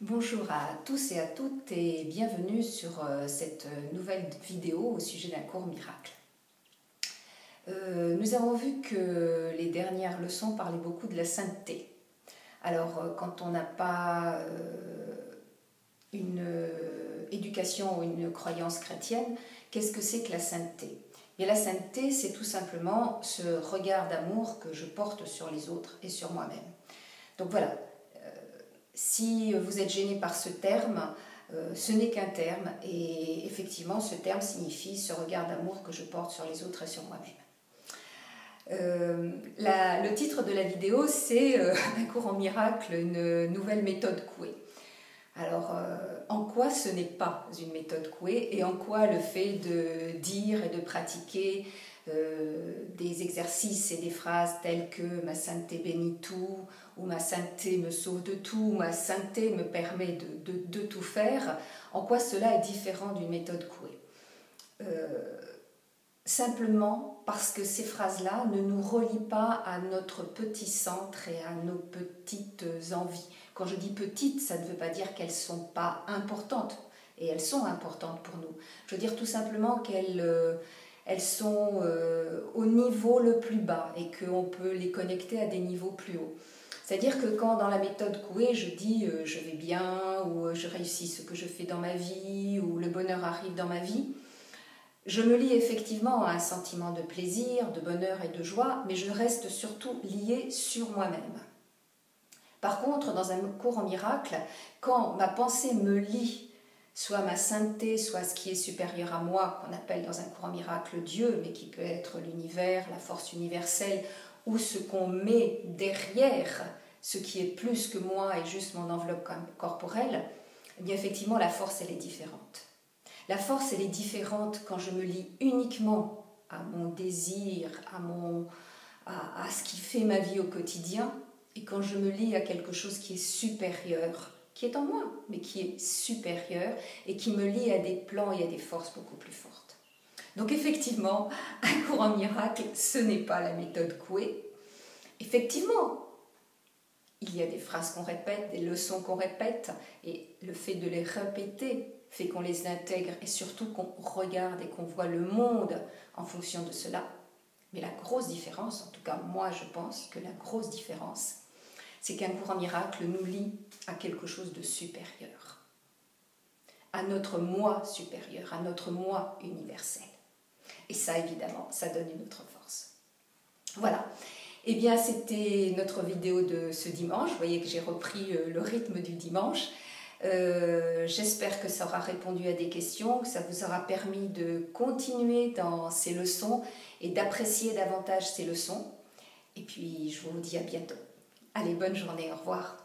Bonjour à tous et à toutes et bienvenue sur cette nouvelle vidéo au sujet d'un cours miracle. Nous avons vu que les dernières leçons parlaient beaucoup de la sainteté. Alors quand on n'a pas une éducation ou une croyance chrétienne, qu'est-ce que c'est que la sainteté? Et la sainteté, c'est tout simplement ce regard d'amour que je porte sur les autres et sur moi-même. Donc voilà. Si vous êtes gêné par ce terme, ce n'est qu'un terme et effectivement ce terme signifie ce regard d'amour que je porte sur les autres et sur moi-même. Le titre de la vidéo c'est un cours en miracle, une nouvelle méthode Coué. Alors en quoi ce n'est pas une méthode Coué et en quoi le fait de dire et de pratiquer des exercices et des phrases telles que ma sainteté bénit tout, ou ma sainteté me sauve de tout, ou ma sainteté me permet de tout faire, en quoi cela est différent d'une méthode Coué. Simplement parce que ces phrases-là ne nous relient pas à notre petit centre et à nos petites envies. Quand je dis petites, ça ne veut pas dire qu'elles ne sont pas importantes, et elles sont importantes pour nous. Je veux dire tout simplement qu'elles sont au niveau le plus bas et qu'on peut les connecter à des niveaux plus hauts. C'est-à-dire que quand dans la méthode Coué, je dis je vais bien, ou je réussis ce que je fais dans ma vie, ou le bonheur arrive dans ma vie, je me lie effectivement à un sentiment de plaisir, de bonheur et de joie, mais je reste surtout liée sur moi-même. Par contre, dans un cours en miracle, quand ma pensée me lie soit ma sainteté, soit ce qui est supérieur à moi, qu'on appelle dans un cours en miracle Dieu, mais qui peut être l'univers, la force universelle, ou ce qu'on met derrière ce qui est plus que moi et juste mon enveloppe corporelle, eh bien effectivement la force elle est différente. La force elle est différente quand je me lie uniquement à mon désir, à ce qui fait ma vie au quotidien, et quand je me lie à quelque chose qui est supérieur, qui est en moi, mais qui est supérieur et qui me lie à des plans et à des forces beaucoup plus fortes. Donc effectivement, un cours en miracle, ce n'est pas la méthode Coué. Effectivement, il y a des phrases qu'on répète, des leçons qu'on répète, et le fait de les répéter fait qu'on les intègre et surtout qu'on regarde et qu'on voit le monde en fonction de cela. Mais la grosse différence, en tout cas moi je pense que la grosse différence, c'est qu'un cours en miracle nous lie à quelque chose de supérieur, à notre moi supérieur, à notre moi universel. Et ça, évidemment, ça donne une autre force. Voilà. Eh bien, c'était notre vidéo de ce dimanche. Vous voyez que j'ai repris le rythme du dimanche. J'espère que ça aura répondu à des questions, que ça vous aura permis de continuer dans ces leçons et d'apprécier davantage ces leçons. Et puis, je vous dis à bientôt. Allez, bonne journée, au revoir.